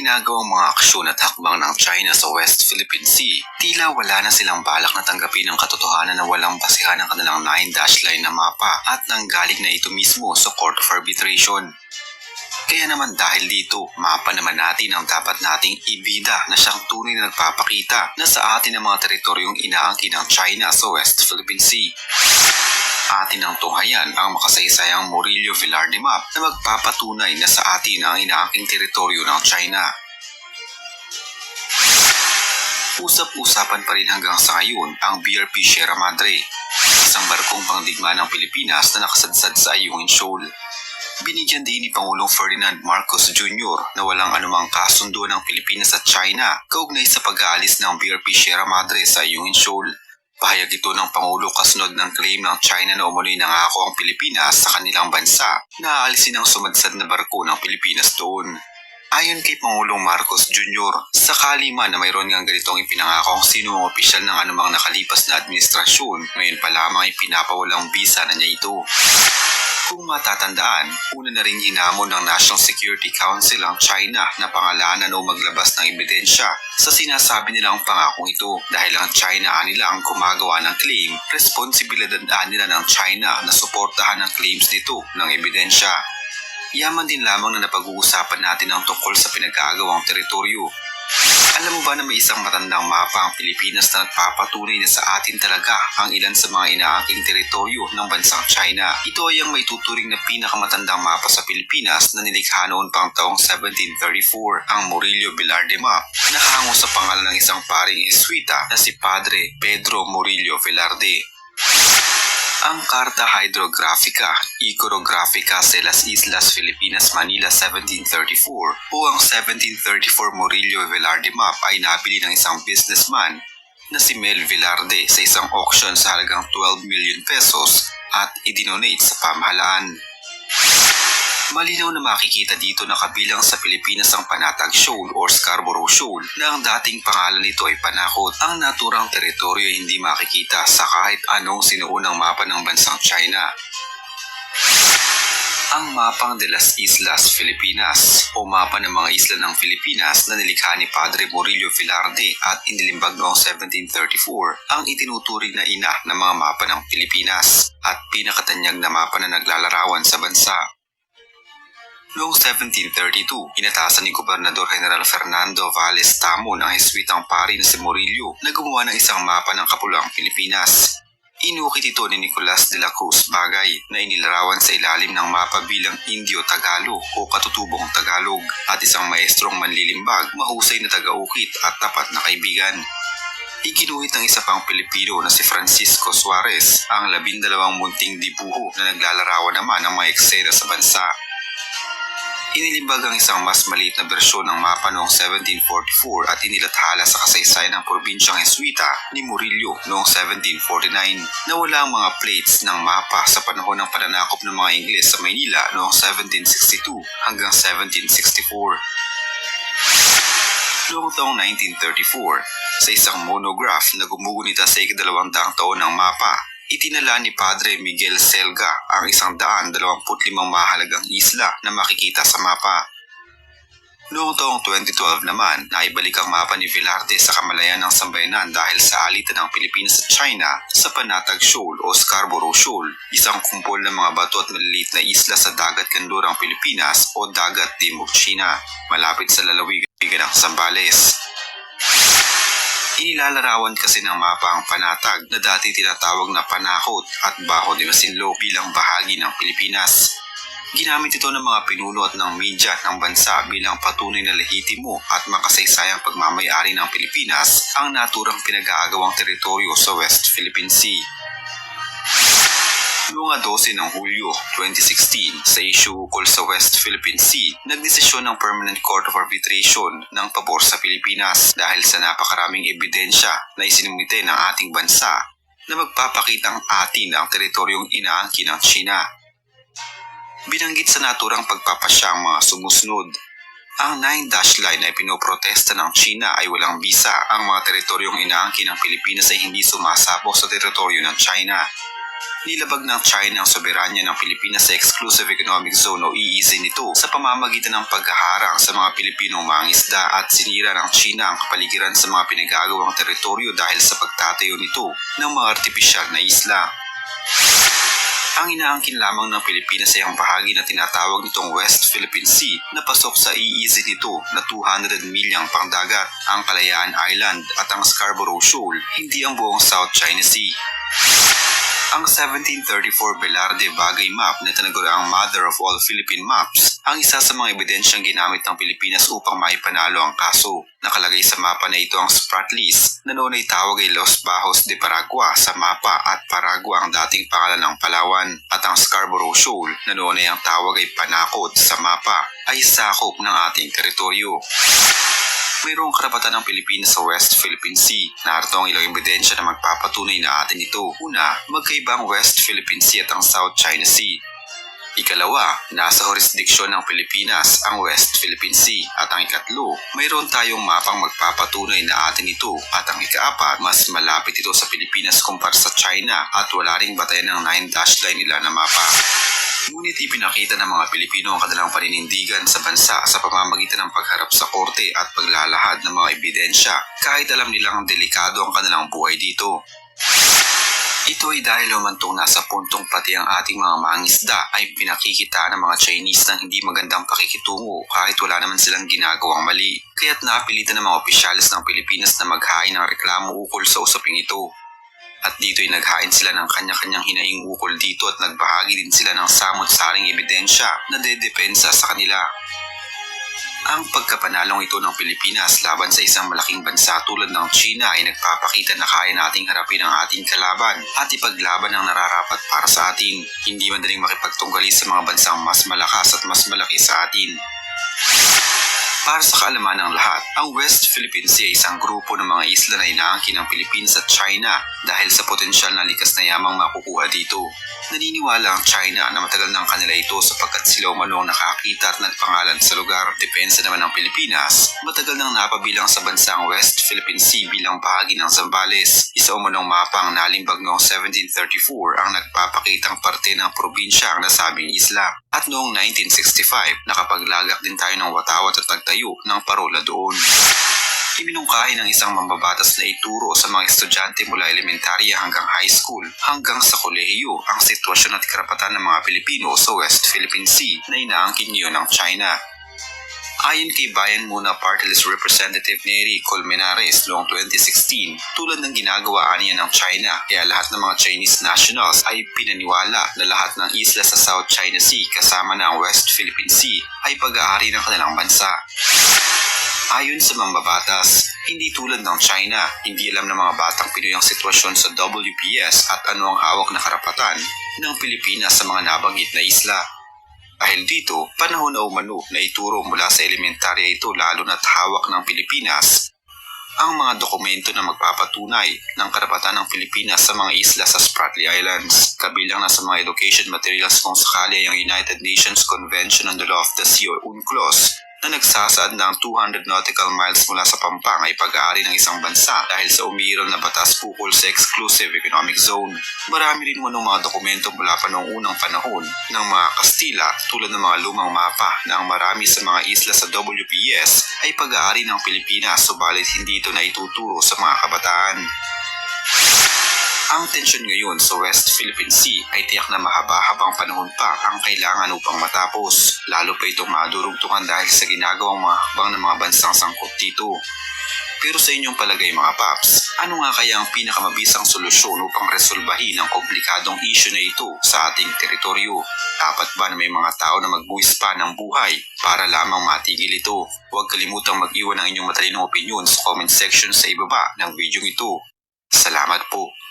ginagawang mga aksyon at hakbang ng China sa West Philippine Sea, tila wala na silang balak na tanggapin ang katotohanan na walang basihan ng kanilang 9-dash line na mapa at nanggaling na ito mismo sa Court of Arbitration. Kaya naman dahil dito, mapa naman natin ang dapat nating ibida na siyang tunay na nagpapakita na sa atin ang mga teritoryong inaangkin ng China sa West Philippine Sea. Atin ang tunghayan ang makasaysayang Murillo-Velarde map na magpapatunay na sa atin ang inaangking teritoryo ng China. Usap-usapan pa rin hanggang sa ngayon ang BRP Sierra Madre, isang barkong pangdigma ng Pilipinas na nakasadsad sa Ayungin Shoal. Binigyan din ni Pangulong Ferdinand Marcos Jr. na walang anumang kasundo ng Pilipinas at China kaugnay sa pag-aalis ng BRP Sierra Madre sa Ayungin Shoal. Pahayag ito ng Pangulo kasunod ng claim ng China na umunoy nangako ang Pilipinas sa kanilang bansa na aalisin ang sumadsad na barko ng Pilipinas doon. Ayon kay Pangulong Marcos Jr., sakali man na mayroon ngang ganitong ipinangako ang sino ang opisyal ng anumang nakalipas na administrasyon, ngayon pa lamang ipinapawalang bisa na niya ito. Kung matatandaan, una na rin hinamon ng National Security Council ang China na pangalanan o maglabas ng ebidensya sa sinasabi nilang pangakong ito dahil ang China nila ang gumagawa ng claim, responsibilidad nila ng China na suportahan ang claims nito ng ebidensya. Yaman din lamang na napag-uusapan natin ang tungkol sa pinag-aagawang teritoryo. Alam mo ba na may isang matandang mapa ang Pilipinas na nagpapatunay na sa atin talaga ang ilan sa mga inaangking teritoryo ng bansang China? Ito ay ang may tuturing na pinakamatandang mapa sa Pilipinas na nilikha noon pang taong 1734, ang Murillo-Velarde map, na hango sa pangalan ng isang paring Jesuita na si Padre Pedro Murillo-Velarde. Ang Carta Hydrographica Iconographica de las Islas Filipinas Manila 1734 o ang 1734 Murillo-Velarde map ay nabili ng isang businessman na si Mel Velarde sa isang auction sa halagang 12 million pesos at idinonate sa pamahalaan. Malinaw na makikita dito na kabilang sa Pilipinas ang Panatag Shoal or Scarborough Shoal na ang dating pangalan nito ay Panakot. Ang naturang teritoryo ay hindi makikita sa kahit anong sinuunang mapa ng bansang China. Ang Mapang de las Islas Filipinas o mapa ng mga isla ng Pilipinas na nilikha ni Padre Murillo-Velarde at inilimbag noong 1734 ang itinuturing na ina ng mga mapa ng Pilipinas at pinakatanyag na mapa na naglalarawan sa bansa. Noong 1732, inatasan ni Gobernador General Fernando Valles Tamon ang Jesuitang pari na si Murillo na gumawa ng isang mapa ng Kapulang Pilipinas. Inukit ito ni Nicolas de la Cruz Bagay na inilarawan sa ilalim ng mapa bilang Indio-Tagalog o Katutubong Tagalog at isang maestrong manlilimbag, mahusay na taga-ukit at tapat na kaibigan. Iginuhit ng isa pang Pilipino na si Francisco Suarez ang 12 munting dibuho na naglalarawan naman ng mga eksena sa bansa. Inilimbag ang isang mas maliit na bersyon ng mapa noong 1744 at inilathala sa kasaysayan ng probinsyang Jesuita ni Murillo noong 1749 na wala ang mga plates ng mapa sa panahon ng pananakop ng mga Ingles sa Maynila noong 1762 hanggang 1764. Noong taong 1934, sa isang monograph na gumugunita sa ika-200 taon ng mapa, itinala ni Padre Miguel Selga ang 125 mahalagang isla na makikita sa mapa. Noong taong 2012 naman, naibalik ang mapa ni Velarde sa kamalayan ng sambayanan dahil sa alitan ng Pilipinas at China sa Panatag Shoal o Scarborough Shoal, isang kumpol ng mga bato at maliliit na isla sa dagat kandurang Pilipinas o dagat timog China, malapit sa lalawigan ng Zambales. Inilalarawan kasi ng mapa ang Panatag na dati tinatawag na Panakot at Baho de Masinloc bilang bahagi ng Pilipinas. Ginamit ito ng mga pinuno at ng media ng bansa bilang patunay na lehitimo at makasaysayang pagmamayari ng Pilipinas ang naturang pinag-aagawang teritoryo sa West Philippine Sea. Noong 12 ng Hulyo 2016, sa issue ukol sa West Philippine Sea, nagdesisyon ng Permanent Court of Arbitration ng pabor sa Pilipinas dahil sa napakaraming ebidensya na isinumite ng ating bansa na magpapakitang atin ang teritoryong inaangkin ng China. Binanggit sa naturang pagpapasya ang mga sumusunod. Ang 9-dash line ay pinoprotesta ng China ay walang bisa. Ang mga teritoryong inaangkin ng Pilipinas ay hindi sumasabog sa teritoryo ng China. Nilabag ng China ang soberanya ng Pilipinas sa Exclusive Economic Zone o EEZ nito sa pamamagitan ng paghaharang sa mga Pilipinong mangingisda at sinira ng China ang kapaligiran sa mga pinagagawang teritoryo dahil sa pagtatayo nito ng mga artipisyal na isla. Ang inaangkin lamang ng Pilipinas ay ang bahagi na tinatawag nitong West Philippine Sea na pasok sa EEZ nito na 200 milyang pangdagat, ang Kalayaan Island at ang Scarborough Shoal, hindi ang buong South China Sea. Ang 1734 Velarde Bagay Map na tinaguriang Mother of all Philippine Maps ang isa sa mga ebidensyang ginamit ng Pilipinas upang maipanalo ang kaso. Nakalagay sa mapa na ito ang Spratlys na noon ay tawag ay Los Bajos de Paragua sa mapa at Paragua ang dating pangalan ng Palawan at ang Scarborough Shoal na noon ay ang tawag ay Panakot sa mapa ay sakop ng ating teritoryo. Mayroong karapatan ng Pilipinas sa West Philippine Sea. Narito ang ilang ebidensya na magpapatunay na atin ito. Una, magkaiba ang West Philippine Sea at ang South China Sea. Ikalawa, nasa jurisdiksyon ng Pilipinas ang West Philippine Sea. At ang ikatlo, mayroon tayong mapang magpapatunay na atin ito. At ang ikaapat, mas malapit ito sa Pilipinas kumpara sa China at wala ring batayan ng 9-dash line nila na mapa. Ngunit ipinakita ng mga Pilipino ang kanilang paninindigan sa bansa sa pamamagitan ng pagharap sa korte at paglalahad ng mga ebidensya kahit alam nilang delikado ang kanilang buhay dito. Ito ay dahil humantong nasa puntong pati ang ating mga mangingisda ay pinakikita ng mga Chinese ng hindi magandang pakikitungo kahit wala naman silang ginagawang mali. Kaya't napilitan ng mga opisyalis ng Pilipinas na maghain ng reklamo ukol sa usaping ito. At dito'y naghain sila ng kanya-kanyang hinaing ukol dito at nagbahagi din sila ng samot-saring ebidensya na dedepensa sa kanila. Ang pagkapanalong ito ng Pilipinas laban sa isang malaking bansa tulad ng China ay nagpapakita na kaya nating harapin ang ating kalaban at ipaglaban ang nararapat para sa atin. Hindi madaling makipagtunggali sa mga bansang mas malakas at mas malaki sa atin. Para sa kaalaman ng lahat, ang West Philippine Sea ay isang grupo ng mga isla na inaangkin ng Pilipinas at China dahil sa potensyal na likas na yamang makukuha dito. Naniniwala ang China na matagal ng kanila ito sapagkat sila umanong nakakita at nagpangalan sa lugar. Depensa naman ng Pilipinas, matagal nang napabilang sa bansa ang West Philippine Sea bilang bahagi ng Zambales. Isa umanong mapa ang nalimbag noong 1734 ang nagpapakitang parte ng probinsya ang nasabing isla. At noong 1965, nakapaglagak din tayo ng watawat at nagtayo ng parola doon. Iminungkahi ng isang mambabatas na ituro sa mga estudyante mula elementarya hanggang high school hanggang sa kolehiyo ang sitwasyon at karapatan ng mga Pilipino sa West Philippine Sea na inaangkin niyo ng China. Ayon kay Bayan Muna Party List Representative Neri Colmenares noong 2016, tulad ng ginagawa niya ng China, kaya lahat ng mga Chinese nationals ay pinaniwala na lahat ng isla sa South China Sea kasama na ang West Philippine Sea ay pag-aari ng kanilang bansa. Ayon sa mambabatas, hindi tulad ng China, hindi alam ng mga batang Pinoy ang sitwasyon sa WPS at ano ang hawak na karapatan ng Pilipinas sa mga nabanggit na isla. Dahil dito, panahon na umano na ituro mula sa elementarya ito lalo na't hawak ng Pilipinas ang mga dokumento na magpapatunay ng karapatan ng Pilipinas sa mga isla sa Spratly Islands. Kabilang na sa mga education materials kung sakali ang United Nations Convention on the Law of the Sea o UNCLOS na nagsasaad ng 200 nautical miles mula sa pampang ay pag-aari ng isang bansa dahil sa umiiral na batas ukol sa Exclusive Economic Zone. Marami rin manong mga dokumento mula pa noong unang panahon ng mga Kastila tulad ng mga lumang mapa na ang marami sa mga isla sa WPS ay pag-aari ng Pilipinas subalit hindi ito naituturo sa mga kabataan. Ang tensyon ngayon sa West Philippine Sea ay tiyak na mahaba-habang panahon pa ang kailangan upang matapos, lalo pa itong madurugtungan dahil sa ginagawang mga hakbang ng mga bansang sangkot dito. Pero sa inyong palagay mga paps, ano nga kaya ang pinakamabisang solusyon upang resolbahin ang komplikadong issue na ito sa ating teritoryo? Dapat ba na may mga tao na magbuwis pa ng buhay para lamang matigil ito? Huwag kalimutang mag-iwan ng inyong matalinong opinion sa comment section sa ibaba ng video ito. Salamat po.